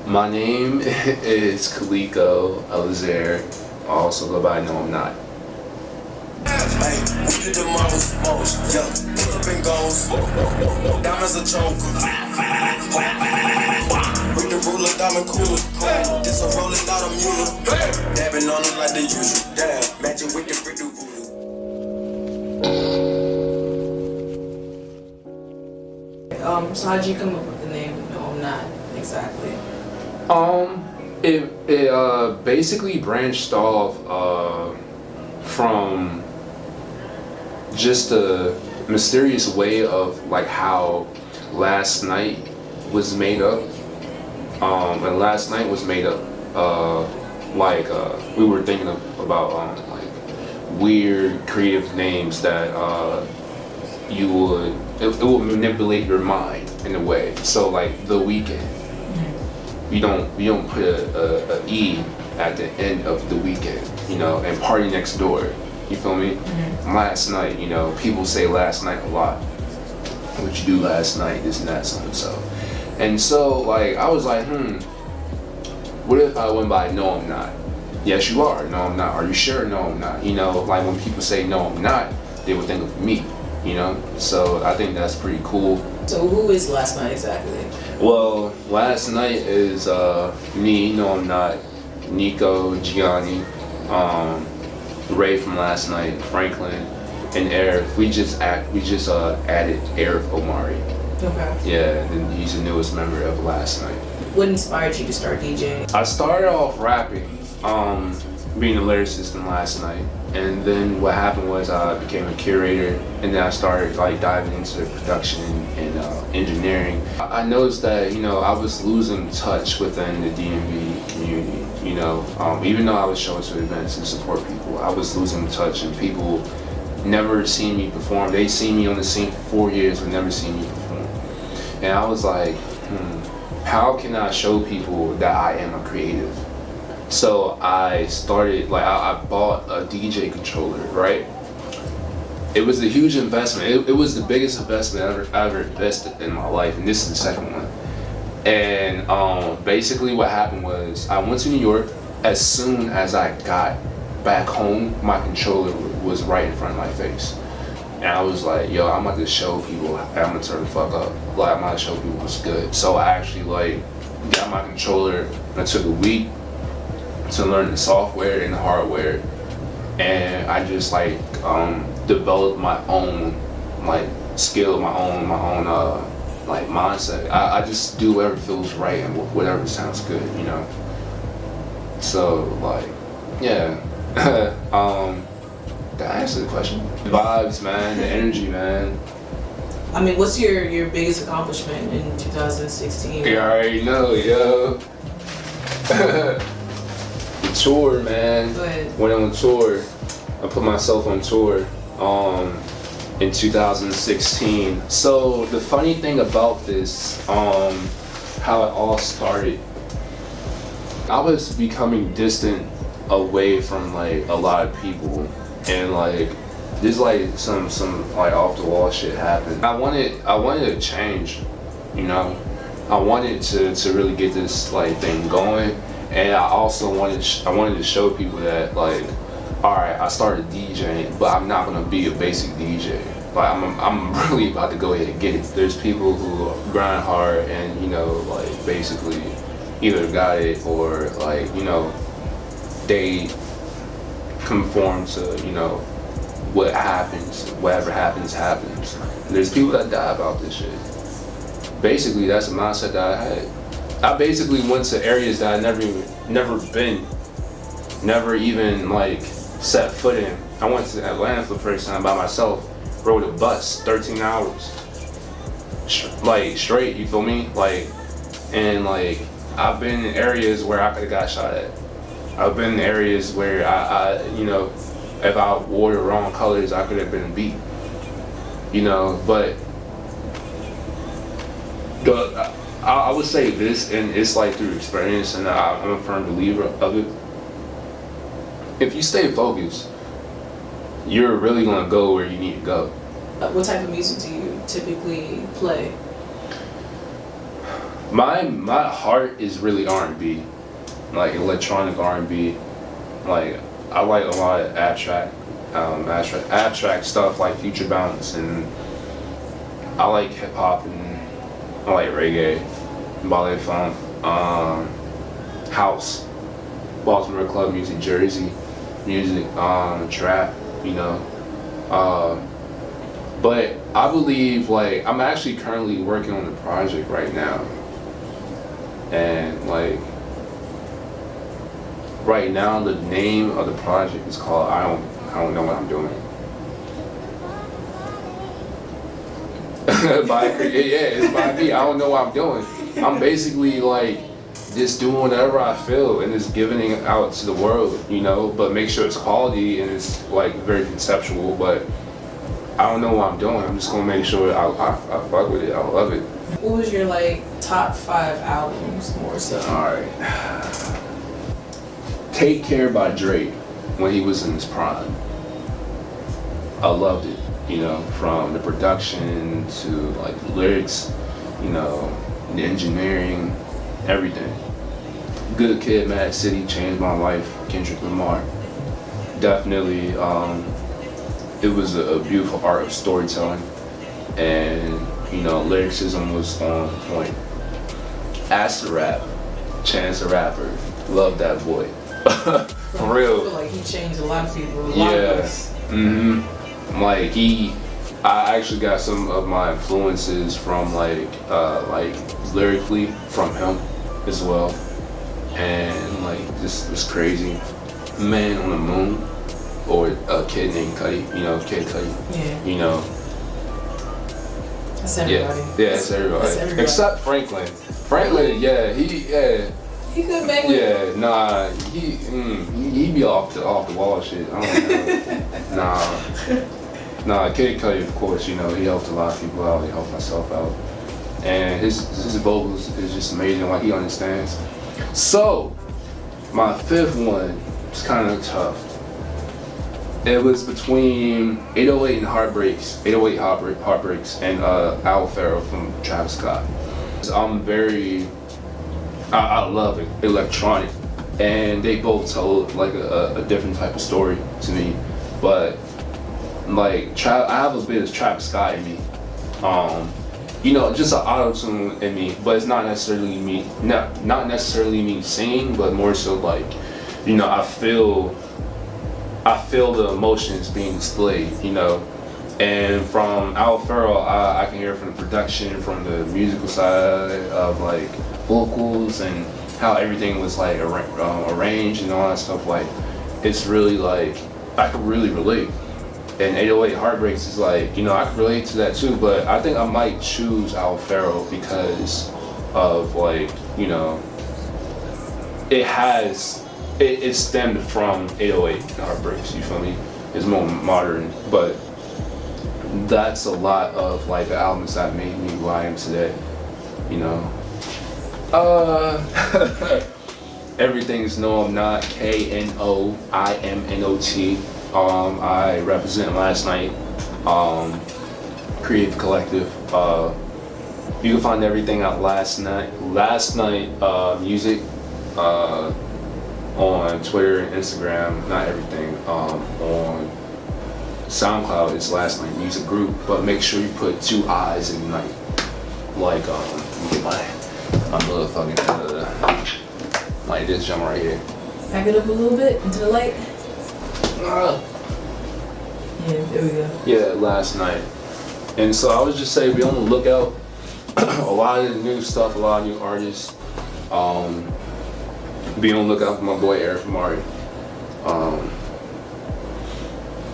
My name is Kaliko Alizaire. I also go by Knoimnot. Hey, we did the most, yeah, up and goes, diamonds a choker, bring the ruler, diamond cooler, this a rolling out a mule, dabbing on it like the usual, damn, magic with the brick voodoo. So how'd you come up with the name Knoimnot exactly? It basically branched off from just a mysterious way of like how Last Night was made up. And Last Night was made up we were thinking about like weird creative names that it would manipulate your mind in a way. So like The Weekend. We don't put a E at the end of The Weekend, you know, and Party Next Door. You feel me? Mm-hmm. Last night, you know, people say last night a lot. What you do last night, this and that, so and so. And so like I was like, what if I went by No I'm Not? Yes you are, no I'm not. Are you sure? No I'm not. You know, like when people say no I'm not, they would think of me, you know? So I think that's pretty cool. So who is Last Night exactly? Well, Last Night is me, No I'm Not, Nico, Gianni, Ray from Last Night, Franklin, and Arif. We just added Arif Omari. Okay. Yeah, and he's the newest member of Last Night. What inspired you to start DJing? I started off rapping, being a lyricist in Last Night, and then what happened was I became a curator, and then I started like diving into production and engineering. I noticed that, you know, I was losing touch within the DMV community. You know, even though I was showing to events and support people, I was losing touch, and people never seen me perform. They seen me on the scene for 4 years, but never seen me perform. And I was like, how can I show people that I am a creative? So I started, like, I bought a DJ controller, right? It was a huge investment. It was the biggest investment I ever invested in my life, and this is the second one. And basically what happened was I went to New York. As soon as I got back home, my controller was right in front of my face. And I was like, yo, I'm about to show people, I'm gonna turn the fuck up. Like, I'm about to show people what's good. So I actually like got my controller, and I took a week to learn the software and the hardware. And I just like developed my own like skill, my own like mindset. I just do whatever feels right and whatever sounds good, you know. So like, yeah. Did I answer the question? The vibes, man, the energy, man. I mean, what's your biggest accomplishment in 2016? You already know, yo. The tour, man. Go ahead. Went on tour. I put myself on tour in 2016. So the funny thing about this, how it all started, I was becoming distant away from like a lot of people, and like there's like some like off the wall shit happened. I wanted to change, you know. I wanted to really get this like thing going, and I also wanted to show people that like, all right, I started DJing, but I'm not gonna be a basic DJ. Like I'm really about to go ahead and get it. There's people who grind hard and, you know, like basically either got it or like, you know, they conform to, you know, what happens, whatever happens. And there's people that die about this shit. Basically, that's the mindset that I had. I basically went to areas that I never been, never even like set foot in. I went to Atlanta for the first time by myself, rode a bus 13 hours, like straight, you feel me? Like, and like, I've been in areas where I could've got shot at. I've been in areas where I you know, if I wore the wrong colors, I could've been beat. You know, but I would say this, and it's like through experience, and I'm a firm believer of it. If you stay focused, you're really gonna go where you need to go. What type of music do you typically play? My heart is really R&B, like electronic R&B. Like I like a lot of abstract stuff like Future Bounce, and I like hip hop, and I like reggae, ballet funk, house, Baltimore club music, Jersey music, trap, you know. But I believe, like, I'm actually currently working on a project right now, and like right now the name of the project is called I don't know what I'm doing. It's by me. I don't know what I'm doing. I'm basically like just doing whatever I feel and just giving it out to the world, you know, but make sure it's quality and it's like very conceptual, but I don't know what I'm doing. I'm just gonna make sure I fuck with it. I love it. What was your like top 5 albums more so? Alright. Take Care by Drake when he was in his prime. I loved it, you know, from the production to like the lyrics, you know, the engineering, everything. Good Kid, Mad City changed my life. Kendrick Lamar. Definitely, it was a beautiful art of storytelling, and you know, lyricism was on point. As the Rap, Chance the Rapper, love that boy. For real. I feel like he changed a lot of people. Yeah. Like I actually got some of my influences from like lyrically from him as well, and like this was crazy. Man on the Moon, or a kid named Cudi, you know, Kid Cudi. Yeah. You know. That's everybody. Yeah, it's everybody. That's everybody. Except Franklin. Franklin, He could bang with. Yeah, nah, he be off the wall shit. I don't know. Nah, Kid Cudi, of course, you know, he helped a lot of people out. He helped myself out, and his vocals is just amazing. Like he understands. So, my 5th one was kind of tough. It was between 808 and Heartbreaks, 808 Heartbreaks, and Al Farrow from Travis Scott. I love it, electronic, and they both tell like a different type of story to me. But like I have a bit of Travis Scott in me, you know, just an auto-tune in me. But it's not necessarily me, not necessarily me singing, but more so like, you know, I feel the emotions being displayed, you know. And from Al Farrow, I can hear from the production, from the musical side of like vocals and how everything was like arranged and all that stuff. Like, it's really like, I could really relate. And 808 Heartbreaks is like, you know, I could relate to that too, but I think I might choose Al Farrow because of like, you know, it stemmed from 808 Heartbreaks, you feel me? It's more modern, but that's a lot of like the albums that made me who I am today, you know. Everything's Knoimnot, Knoimnot. I represent Last Night, Creative Collective. You can find everything at Last Night Music on Twitter and Instagram. Not everything. On SoundCloud, it's Last Night Music Group, but make sure you put 2 I's in night. Like, get my motherfucking, like this jump right here. Back it up a little bit into the light. Yeah, there we go. Yeah, Last Night. And so I would just say be on the lookout. A lot of new stuff, a lot of new artists. Be on the lookout for my boy Eric Mari.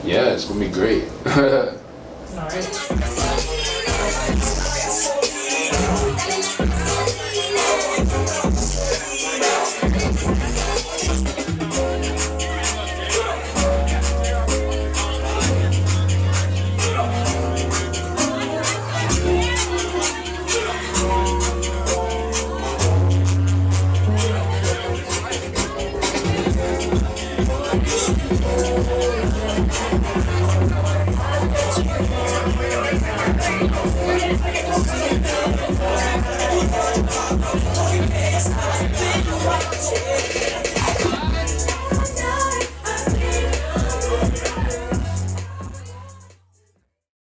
Yeah, it's gonna be great. Alright.